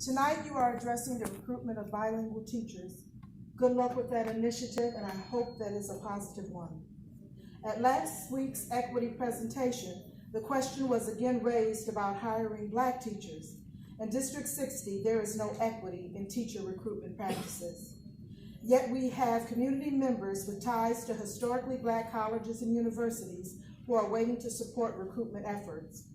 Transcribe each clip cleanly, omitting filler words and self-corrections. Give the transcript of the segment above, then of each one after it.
Tonight you are addressing the recruitment of bilingual teachers. Good luck with that initiative, and I hope that is a positive one. At last week's equity presentation, the question was again raised about hiring Black teachers. In District 60, there is no equity in teacher recruitment practices. Yet we have community members with ties to historically Black colleges and universities who are waiting to support recruitment efforts.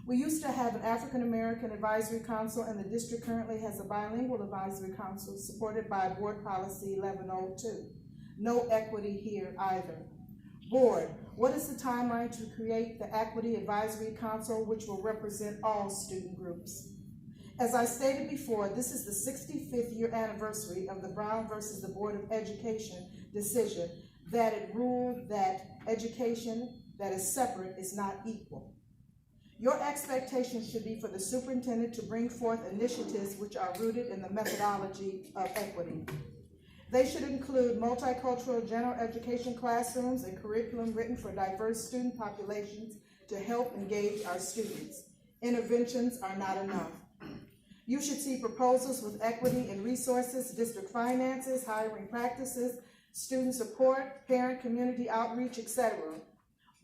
We used to have an African American Advisory Council, and the district currently has a bilingual advisory council supported by Board Policy 1102. No equity here either. Board, what is the timeline to create the Equity Advisory Council, which will represent all student groups? As I stated before, this is the 65th year anniversary of the Brown versus the Board of Education decision that it ruled that education that is separate is not equal. Your expectation should be for the superintendent to bring forth initiatives which are rooted in the methodology of equity. They should include multicultural general education classrooms and curriculum written for diverse student populations to help engage our students. Interventions are not enough. You should see proposals with equity in resources, district finances, hiring practices, student support, parent community outreach, etc.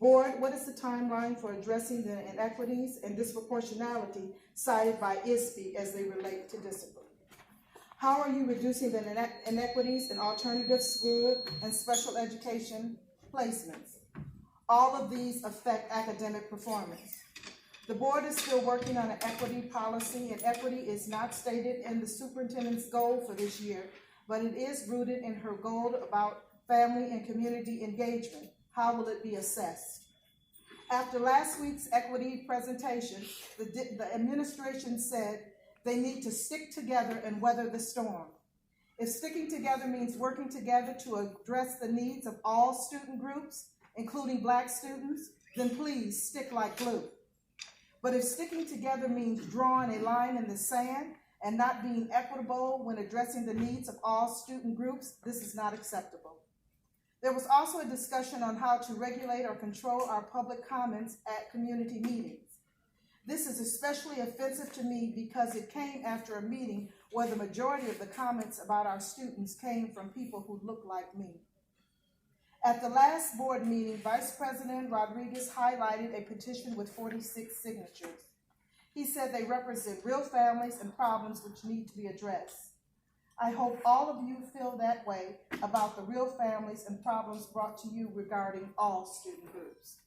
Board, what is the timeline for addressing the inequities and disproportionality cited by ISB as they relate to discipline? How are you reducing the inequities in alternative school and special education placements? All of these affect academic performance. The board is still working on an equity policy, and equity is not stated in the superintendent's goal for this year, but it is rooted in her goal about family and community engagement. How will it be assessed? After last week's equity presentation, the administration said they need to stick together and weather the storm. If sticking together means working together to address the needs of all student groups, including Black students, then please stick like glue. But if sticking together means drawing a line in the sand and not being equitable when addressing the needs of all student groups, this is not acceptable. There was also a discussion on how to regulate or control our public comments at community meetings. This is especially offensive to me because it came after a meeting where the majority of the comments about our students came from people who look like me. At the last board meeting, Vice President Rodriguez highlighted a petition with 46 signatures. He said they represent real families and problems which need to be addressed. I hope all of you feel that way about the real families and problems brought to you regarding all student groups.